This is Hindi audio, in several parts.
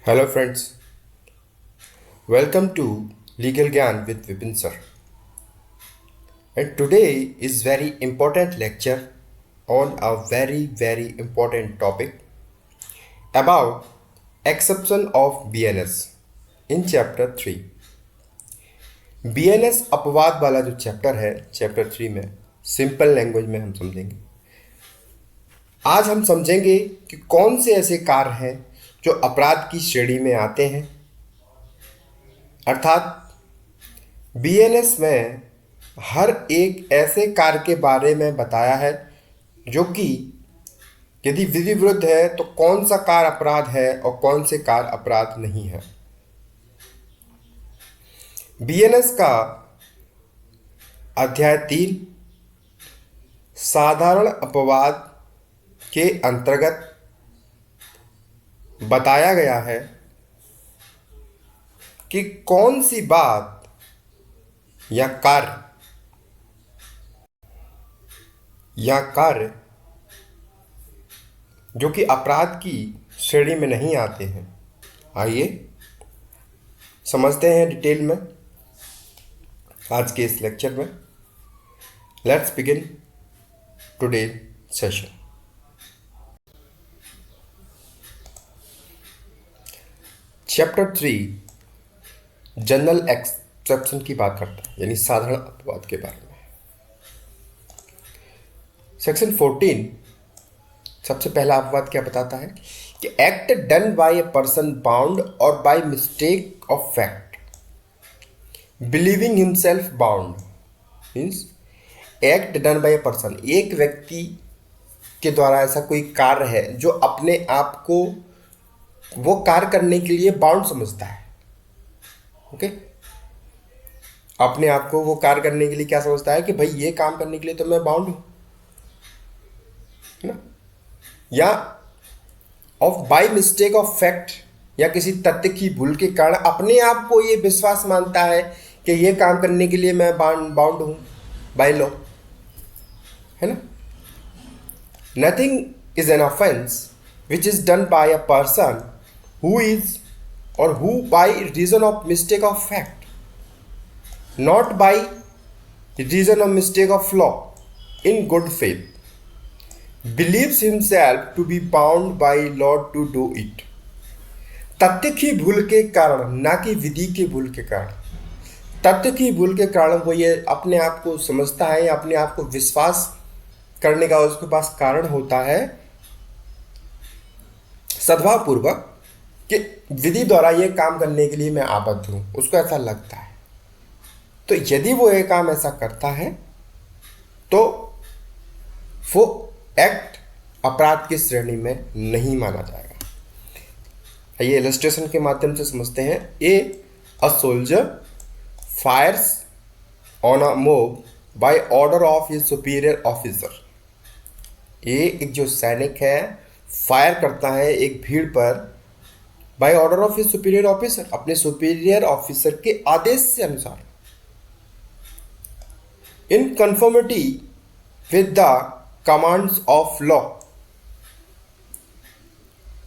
Hello friends, welcome to Legal Gyan with Vipin sir. And today is very important lecture on a very important topic about exception of BNS in chapter 3. BNS अपवाद वाला जो चैप्टर है चैप्टर 3 में सिंपल लैंग्वेज में हम समझेंगे। आज हम समझेंगे कि कौन से ऐसे कार्य हैं जो अपराध की श्रेणी में आते हैं, अर्थात बीएनएस में हर एक ऐसे कार्य के बारे में बताया है जो कि यदि विधि विरुद्ध है तो कौन सा कार्य अपराध है और कौन से कार्य अपराध नहीं है। बीएनएस का अध्याय 3 साधारण अपवाद के अंतर्गत बताया गया है कि कौन सी बात या कार्य जो कि अपराध की श्रेणी में नहीं आते हैं। आइए समझते हैं डिटेल में आज के इस लेक्चर में। Let's begin today session. Chapter 3 general exception की बात करता है, यानी साधारण अपवाद के बारे में। सेक्शन 14 सबसे पहला अपवाद क्या बताता है कि act done by a person bound और by mistake of fact believing himself bound means act done by a person, एक व्यक्ति के द्वारा ऐसा कोई कार्य है जो अपने आप को वो कार्य करने के लिए बाउंड समझता है। ओके, अपने आप को वो कार्य करने के लिए क्या समझता है कि भाई ये काम करने के लिए तो मैं बाउंड हूं, है ना। या of bye mistake of fact, या किसी तथ्य की भूल के कारण अपने आप को ये विश्वास मानता है कि ये काम करने के लिए मैं बाउंड हूं बाय लॉ, है ना। Nothing is an offence which is done by a person who is or who by reason of mistake of fact, not by reason of mistake of law, in good faith believes himself to be bound by law to do it। तथ्य की भूल के कारण, ना कि विधि की भूल के कारण, तथ्य की भूल के कारण वो ये अपने आप को समझता है या अपने आप को विश्वास करने का उसके पास कारण होता है सद्भावपूर्वक कि विधि द्वारा ये काम करने के लिए मैं आबद्ध हूं, उसको ऐसा लगता है। तो यदि वो ये काम ऐसा करता है तो वो एक्ट अपराध की श्रेणी में नहीं माना जाएगा। ये इलस्ट्रेशन के माध्यम से समझते हैं। A soldier fires on a mob by order of his superior officer. ये एक जो सैनिक है फायर करता है एक भीड़ पर by order of his superior officer, अपने सुपीरियर ऑफिसर के आदेश से अनुसार, in conformity with the commands of law,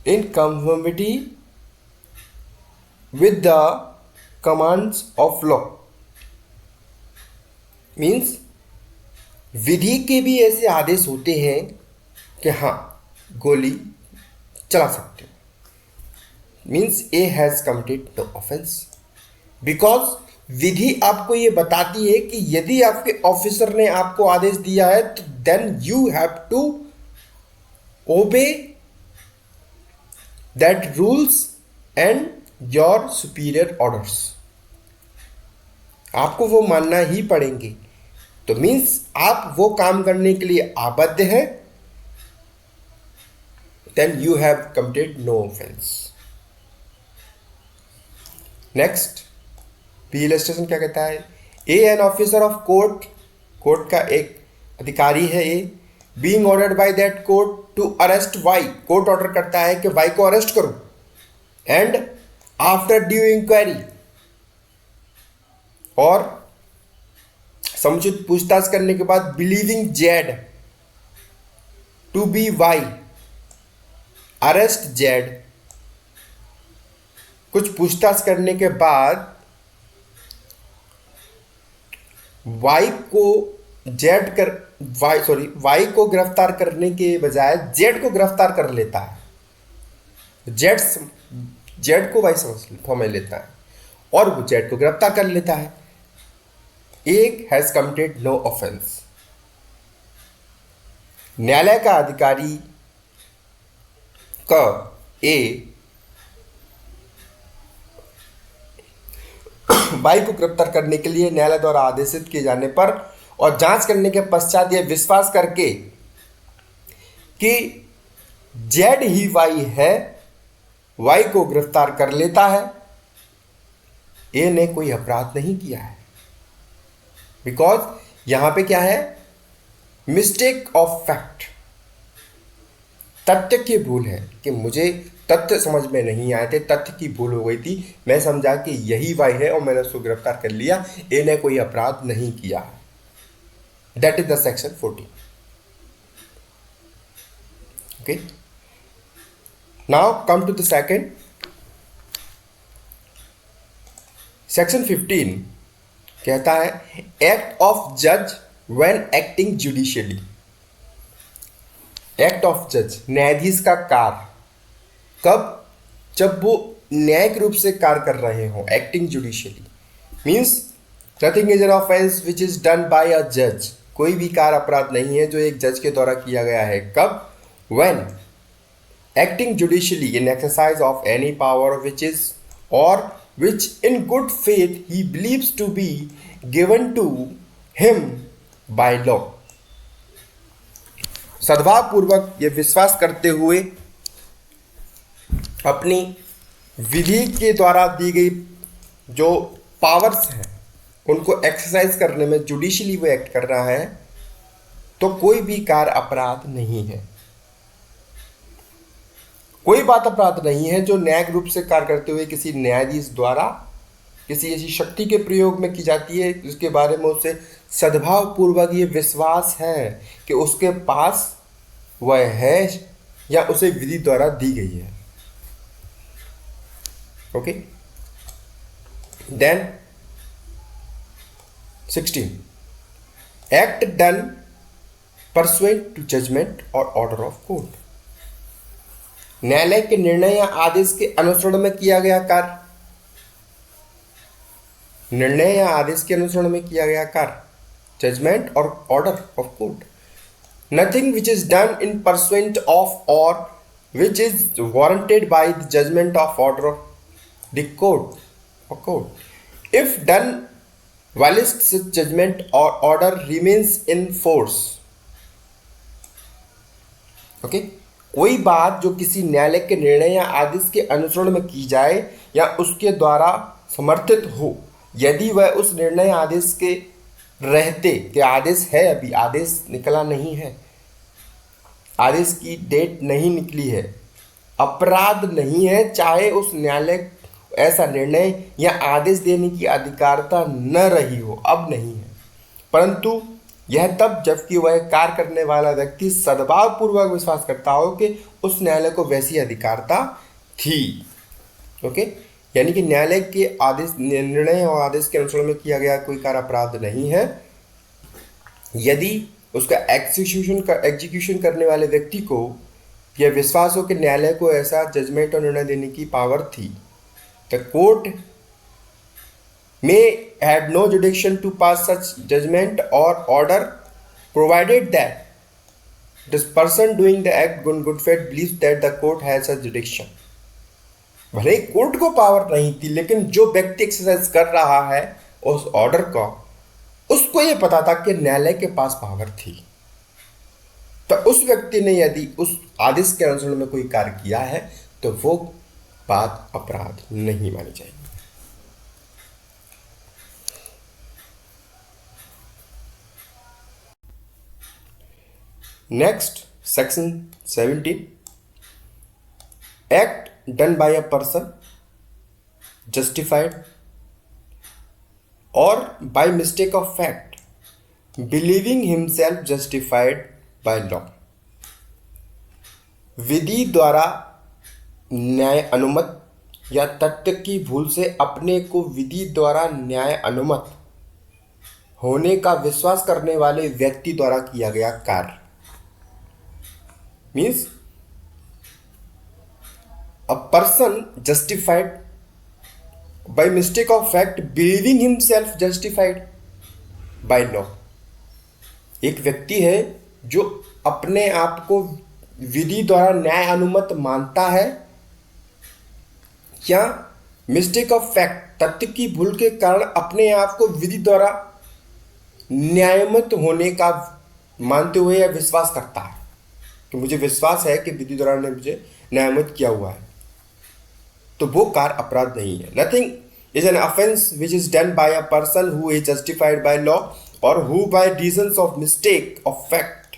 in conformity with the commands of law means विधि के भी ऐसे आदेश होते हैं कि हाँ गोली चला सकते हो। Means A has committed no offence, because विधि आपको ये बताती है कि यदि आपके ऑफिसर ने आपको आदेश दिया है तो then you have to obey that rules and your superior orders. आपको वो मानना ही पड़ेंगे। तो मीन्स आप वो काम करने के लिए आबद्ध हैं, then you have committed no offense। Next B illustration क्या कहता है? A an officer of court, court का एक अधिकारी है A, being ordered by that court to arrest Y, court order करता है कि वाई को अरेस्ट करो, एंड आफ्टर ड्यू इंक्वायरी, और समुचित पूछताछ करने के बाद believing Z to be Y, arrest Z कुछ पूछताछ करने के बाद वाई को गिरफ्तार करने के बजाय जेड को गिरफ्तार कर लेता है। जेड जेड को वाई समझ लेता है और वो जेड को गिरफ्तार कर लेता है। एक हैज कमिटेड नो ऑफेंस। न्यायालय का अधिकारी का ए वाई को गिरफ्तार करने के लिए न्यायालय द्वारा आदेशित किए जाने पर और जांच करने के पश्चात यह विश्वास करके कि जेड ही वाई है, वाई को गिरफ्तार कर लेता है। ए ने कोई अपराध नहीं किया है, बिकॉज यहां पे क्या है, मिस्टेक ऑफ फैक्ट, तथ्य की भूल है कि मुझे तथ्य समझ में नहीं आए थे, तथ्य की भूल हो गई थी, मैं समझा कि यही वाई है और मैंने उसको गिरफ्तार कर लिया। ए ने कोई अपराध नहीं किया। That is the section 14। Okay, now come to the second section 15 कहता है एक्ट ऑफ जज when acting judicially. Act of जज, न्यायाधीश का कार्य, कब? जब वो न्यायिक रूप से कार्य कर रहे हो। Acting judicially means nothing is an offence which is done by a जज। कोई भी कार्य अपराध नहीं है जो एक जज के द्वारा किया गया है। कब? When acting judicially in exercise of any power which is or which in good faith he believes to be given to him by law. सद्भाव पूर्वक ये विश्वास करते हुए अपनी विधि के द्वारा दी गई जो पावर्स हैं उनको एक्सरसाइज करने में जुडिशियली वो एक्ट कर रहा है, तो कोई भी कार्य अपराध नहीं है। कोई बात अपराध नहीं है जो न्यायिक रूप से कार्य करते हुए किसी न्यायाधीश द्वारा किसी ऐसी शक्ति के प्रयोग में की जाती है जिसके बारे में उसे सद्भाव पूर्वक ये विश्वास है कि उसके पास वह है या उसे विधि द्वारा दी गई है। Okay, then 16 act done pursuant to judgment और ऑर्डर ऑफ कोर्ट। न्यायालय के निर्णय या आदेश के अनुसरण में किया गया कार्य। निर्णय या आदेश के अनुसरण में किया गया कार्य, जजमेंट और order of court. Nothing which is done in pursuant of or which is warranted by the judgment of order of the court or court. If done whilst such judgment or order remains in force. Okay? कोई बात जो किसी न्यायालय के निर्णय या आदेश के अनुसरण में की जाए या उसके द्वारा समर्थित हो, यदि वह उस निर्णय आदेश के रहते कि आदेश है, अभी आदेश निकला नहीं है, आदेश की डेट नहीं निकली है, अपराध नहीं है, चाहे उस न्यायालय ऐसा निर्णय या आदेश देने की अधिकारता न रही हो, अब नहीं है, परंतु यह तब जबकि वह कार्य करने वाला व्यक्ति सद्भाव पूर्वक विश्वास करता हो कि उस न्यायालय को वैसी अधिकारता थी। ओके, यानी कि न्यायालय के आदेश, निर्णय और आदेश के अनुसरण में किया गया कोई कार्य अपराध नहीं है यदि उसका एग्जीक्यूशन करने वाले व्यक्ति को यह विश्वास हो कि न्यायालय को ऐसा जजमेंट और निर्णय देने की पावर थी। The court may have no jurisdiction to pass such judgment or order, provided that this person doing the act in good faith believes that the court has such jurisdiction. भले ही कोर्ट को पावर नहीं थी, लेकिन जो व्यक्ति एक्सरसाइज कर रहा है उस ऑर्डर का, उसको ये पता था कि न्यायालय के पास पावर थी, तो उस व्यक्ति ने यदि उस आदेश के अनुसरण में कोई कार्य किया है तो वो बात अपराध नहीं मानी जाएगी। Next section 17 act done by a person justified or by mistake of fact believing himself justified by law. विधि द्वारा न्याय अनुमत या तथ्य की भूल से अपने को विधि द्वारा न्याय अनुमत होने का विश्वास करने वाले व्यक्ति द्वारा किया गया कार्य। Means a person justified by mistake of fact believing himself justified by law। एक व्यक्ति है जो अपने आप को विधि द्वारा न्याय अनुमत मानता है या मिस्टेक ऑफ फैक्ट तथ्य की भूल के कारण अपने आप को विधि द्वारा न्यायमत होने का मानते हुए या विश्वास करता है कि मुझे विश्वास है कि विधि द्वारा ने मुझे न्यायमत किया हुआ है, तो वो कार्य अपराध नहीं है। Nothing is an offence which is done by a person who is justified by law or who by reasons of mistake of fact,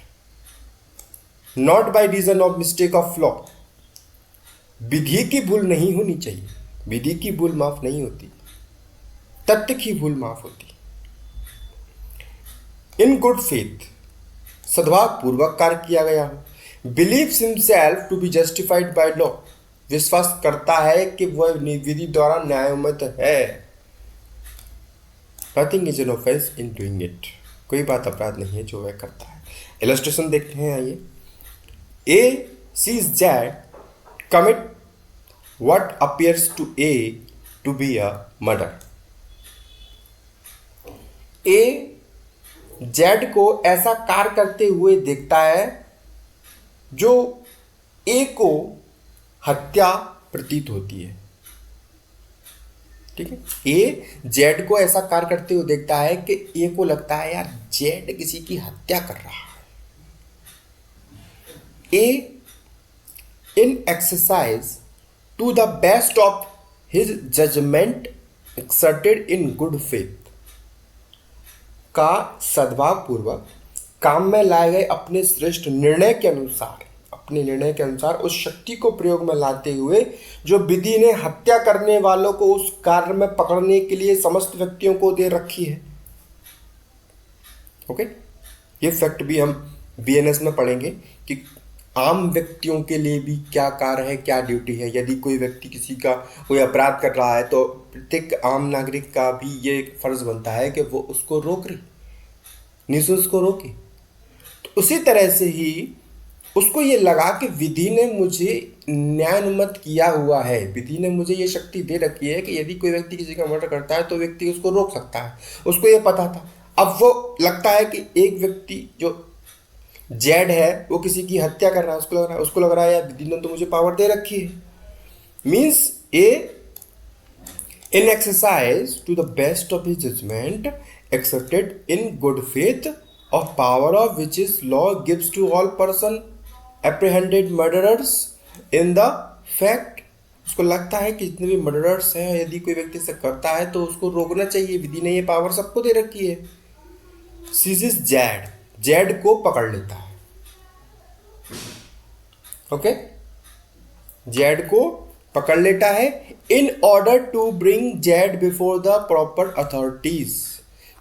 not by reason of mistake of law. विधि की भूल नहीं होनी चाहिए, विधि की भूल माफ नहीं होती, तथ्य की भूल माफ होती। इन गुड फेथ सद्भाव पूर्वक कार्य किया गया हो। Believes himself to be justified by law, विश्वास करता है कि वह विधि द्वारा न्यायोमत है। Nothing is an offence in doing it, कोई बात अपराध नहीं है जो वह करता है। इलस्ट्रेशन देखते हैं, आइए। A seizes Z commit what appears to A to be a murder. A Z को ऐसा कार्य करते हुए देखता है जो ए को हत्या प्रतीत होती है। ठीक है, ए जेड को ऐसा कार्य करते हुए देखता है कि ए को लगता है यार जेड किसी की हत्या कर रहा है। A in exercise to the best of his judgment exerted in good faith का सद्भाव पूर्वक काम में लाए गए अपने श्रेष्ठ निर्णय के अनुसार, अपने निर्णय के अनुसार उस शक्ति को प्रयोग में लाते हुए जो विधि ने हत्या करने वालों को उस कार्य में पकड़ने के लिए समस्त व्यक्तियों को दे रखी है। ओके, ये फैक्ट भी हम बीएनएस में पढ़ेंगे कि आम व्यक्तियों के लिए भी क्या कार्य है, क्या ड्यूटी है। यदि कोई व्यक्ति किसी का कोई अपराध कर रहा है तो प्रत्येक आम नागरिक का भी ये फर्ज बनता है कि वो उसको निःशुल्क को रोके। तो उसी तरह से ही उसको ये लगा कि विधि ने मुझे न्यायानुमत किया हुआ है, विधि ने मुझे ये शक्ति दे रखी है कि यदि कोई व्यक्ति किसी का मर्डर करता है तो व्यक्ति उसको रोक सकता है। उसको ये पता था। अब वो लगता है कि एक व्यक्ति जो जेड है वो किसी की हत्या कर रहा है, उसको लग रहा है यार विधि ने तो मुझे पावर दे रखी है। Means A in exercise to the best of his judgment excepted in good faith of power of which is law gives to all person apprehended murderers in the fact. उसको लगता है कि जितने भी मर्डरर्स हैं यदि कोई व्यक्ति से करता है तो उसको रोकना चाहिए, विधि ने ये पावर सबको दे रखी है। सीजेस जेड, जेड को पकड़ लेता है। ओके, जेड को पकड़ लेता है in order to bring Z before the proper authorities,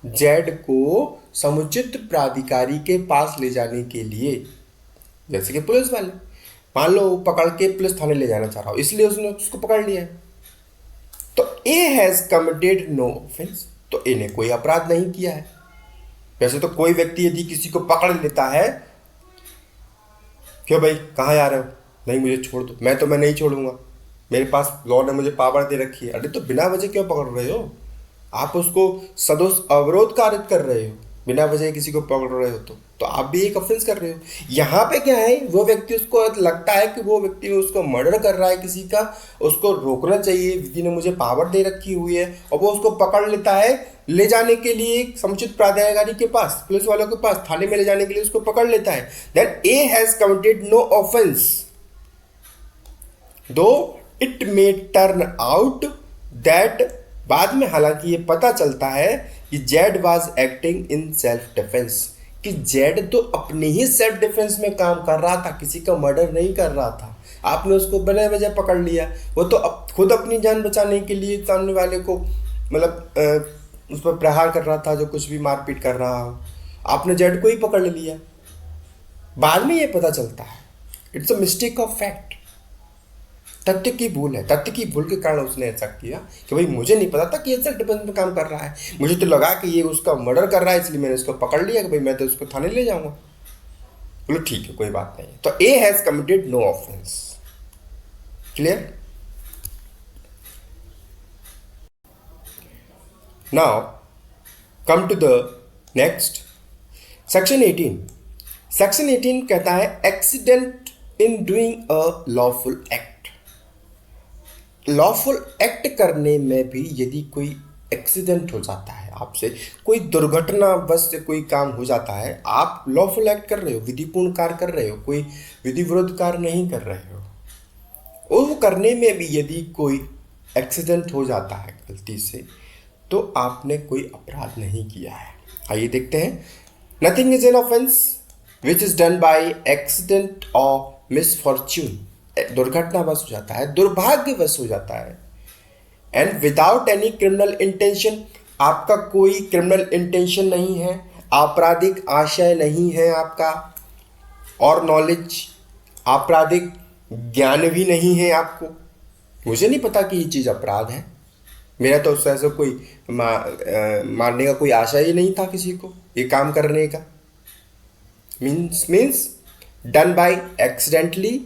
Z को समुचित प्राधिकारी के पास ले जाने के लिए। जैसे कि पुलिस वाले, मान लो पकड़ के पुलिस थाने ले जाना चाह रहा हो, इसलिए उसने उसको पकड़ लिया। तो A has committed no offence, तो ए ने कोई अपराध नहीं किया है। वैसे तो कोई व्यक्ति यदि किसी को पकड़ लेता है, क्यों भाई कहाँ जा रहे हो, नहीं मुझे छोड़ दो, मैं नहीं छोड़ूंगा, मेरे पास लॉ ने मुझे पावर दे रखी है। अरे तो बिना वजह क्यों पकड़ रहे हो आप, उसको सदोष अवरोध कारित कर रहे हो, बिना वजह किसी को पकड़ रहे हो तो आप भी एक ऑफेंस कर रहे हो। यहाँ पे क्या है, वो व्यक्ति उसको लगता है कि वो व्यक्ति उसको मर्डर कर रहा है किसी का, उसको रोकना चाहिए, विधि ने मुझे पावर दे रखी हुई है, और वो उसको पकड़ लेता है ले जाने के लिए समुचित प्राधिकारी के पास, पुलिस वालों के पास, थाने में ले जाने के लिए उसको पकड़ लेता है। Then A has committed no offence though it may turn out that, बाद में हालांकि ये पता चलता है कि Z was acting in self defence, कि जेड तो अपने ही सेल्फ डिफेंस में काम कर रहा था, किसी का मर्डर नहीं कर रहा था। आपने उसको बिना वजह पकड़ लिया, वो तो खुद अपनी जान बचाने के लिए सामने वाले को मतलब उस पर प्रहार कर रहा था, जो कुछ भी मारपीट कर रहा हो, आपने जेड को ही पकड़ लिया। बाद में ये पता चलता है it's a mistake of fact, तथ्य की भूल है, तथ्य की भूल के कारण उसने ऐसा किया कि भाई मुझे नहीं पता था कि ये सेल्फ डिफेंस में काम कर रहा है, मुझे तो लगा कि ये उसका मर्डर कर रहा है, इसलिए मैंने उसको पकड़ लिया कि भाई मैं तो उसको थाने ले जाऊंगा। बोलो ठीक है, कोई बात नहीं। तो A has committed no offence. Clear? Now come to the next section 18। Section 18 कहता है accident in doing a lawful act. Lawful act करने में भी यदि कोई एक्सीडेंट हो जाता है, आपसे कोई दुर्घटना बस से कोई काम हो जाता है, आप लॉफुल एक्ट कर रहे हो, विधिपूर्ण कार्य कर रहे हो, कोई विधि विरुद्ध कार्य नहीं कर रहे हो, वो करने में भी यदि कोई एक्सीडेंट हो जाता है गलती से, तो आपने कोई अपराध नहीं किया है। आइए देखते हैं। Nothing is an offence which is done by accident और मिसफॉर्च्यून। दुर्घटनावश हो जाता है, दुर्भाग्यवश हो जाता है, and without any criminal intention. आपका कोई क्रिमिनल इंटेंशन नहीं है, आपराधिक आशय नहीं है आपका, और नॉलेज, आपराधिक ज्ञान भी नहीं है आपको। मुझे नहीं पता कि ये चीज़ अपराध है, मेरा तो उससे ऐसा कोई मारने का कोई आशा ही नहीं था किसी को, ये काम करने का। Means done by accidentally,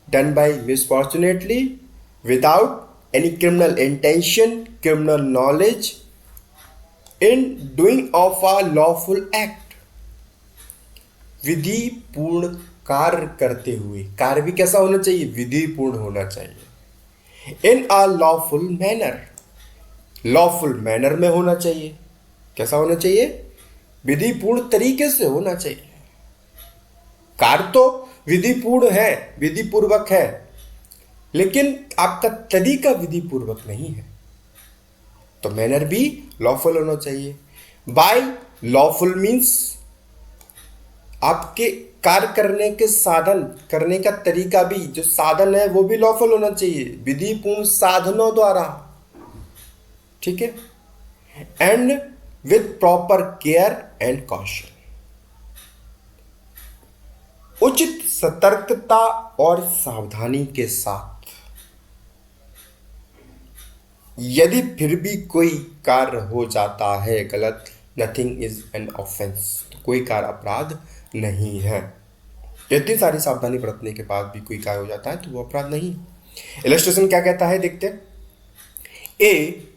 done by misfortunately, without any criminal intention, criminal knowledge, in doing of a lawful act। विधि पूर्ण कार्य करते हुए, कार्य भी कैसा होना चाहिए? विधि पूर्ण होना चाहिए। In a lawful manner, lawful manner में होना चाहिए। कैसा होना चाहिए? विधि पूर्ण तरीके से होना चाहिए। कार्य तो विधिपूर्ण है, विधि पूर्वक है, लेकिन आपका तरीका विधि पूर्वक नहीं है, तो मैनर भी लॉफुल होना चाहिए। बाय लॉफुल मीन्स आपके कार्य करने के साधन, करने का तरीका भी, जो साधन है वो भी लॉफुल होना चाहिए, विधिपूर्ण साधनों द्वारा। ठीक है? And with proper care and caution, उचित सतर्कता और सावधानी के साथ। यदि फिर भी कोई कार्य हो जाता है गलत, नथिंग इज एन ऑफेंस, तो कोई कार्य अपराध नहीं है। इतनी सारी सावधानी बरतने के बाद भी कोई कार्य हो जाता है तो वो अपराध नहीं। इलस्ट्रेशन क्या कहता है देखते हैं। A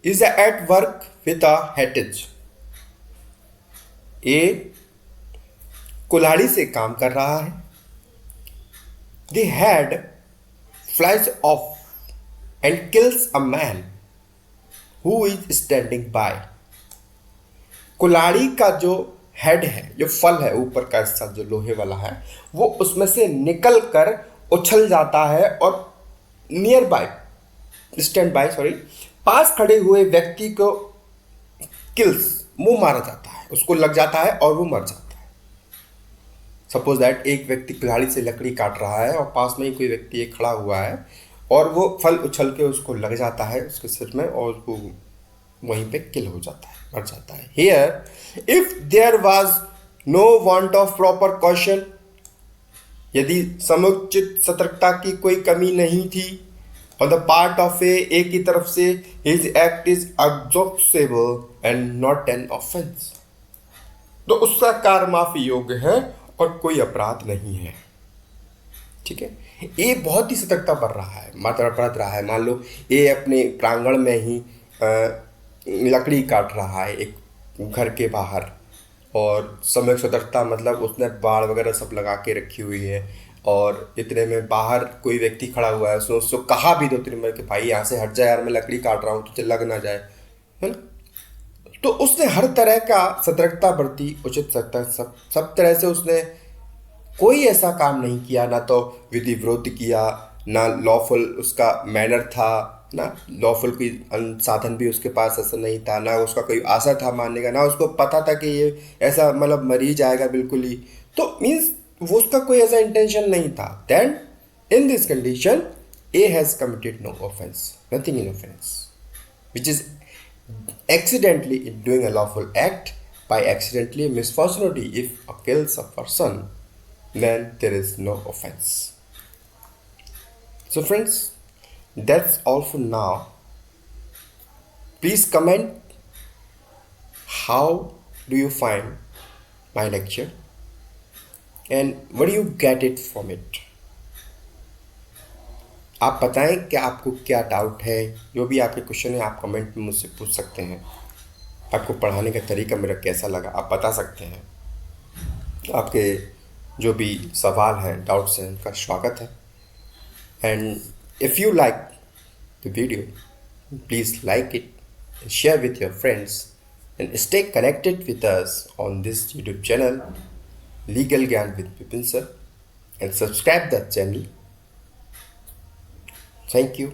is at work with a हेटेज। ए कुल्हाड़ी से काम कर रहा है। The head flies off and kills a man who is standing by। कुल्हाड़ी का जो हेड है, जो फल है, ऊपर का हिस्सा जो लोहे वाला है, वो उसमें से निकल कर उछल जाता है और near by, stand by sorry, पास खड़े हुए व्यक्ति को किल्स, वो मारा जाता है, उसको लग जाता है और वो मर जाता है। सपोज दैट एक व्यक्ति कुल्हाड़ी से लकड़ी काट रहा है और पास में ही कोई व्यक्ति एक खड़ा हुआ है और वो फल उछल के उसको लग जाता है उसके सिर में और वो वहीं पे किल हो जाता है, मर जाता है। Here if there was no want of proper caution, यदि समुचित सतर्कता की कोई कमी नहीं थी, on the part of A की तरफ से, his act is excusable and not an offence, तो उसका कार्य माफी योग्य है और कोई अपराध नहीं है। ठीक है? ये बहुत ही सतर्कता बर रहा है, मात्रा बरत रहा है। मान लो ये अपने प्रांगण में ही लकड़ी काट रहा है एक घर के बाहर, और समय सतर्कता मतलब उसने बाड़ वगैरह सब लगा के रखी हुई है, और इतने में बाहर कोई व्यक्ति खड़ा हुआ है, उसने उसको कहा भी दो तीन बार कि भाई यहाँ से हट जाए यार, मैं लकड़ी काट रहा हूँ, तुझे लग ना जाए, है ना? तो उसने हर तरह का सतर्कता बरती, उचित सतर्कता, सब तरह से उसने कोई ऐसा काम नहीं किया, ना तो विधि विरुद्ध किया, ना लॉफुल उसका मैनर था, ना लॉफुल कोई साधन भी उसके पास ऐसा नहीं था, ना उसका कोई आशा था मानने का, ना उसको पता था कि ये ऐसा मतलब मर ही जाएगा बिल्कुल ही। तो मीन्स वो उसका कोई ऐसा इंटेंशन नहीं था। Then in this condition A has committed no offence, nothing in offence which is accidentally in doing a lawful act by accidentally misfortunately if kills a person, then there is no offense। So, friends, that's all for now. Please comment how do you find my lecture and what do you get it from it. आप बताएं कि आपको क्या डाउट है, जो भी आपके क्वेश्चन है आप कमेंट में मुझसे पूछ सकते हैं। आपको पढ़ाने का तरीका मेरा कैसा लगा आप बता सकते हैं। आपके जो भी सवाल हैं, डाउट्स हैं, उनका स्वागत है। And if you like the video, please like it and share with your friends and stay connected with us on this YouTube channel, Legal Gyan with Bipin Sir, and subscribe that channel. Thank you.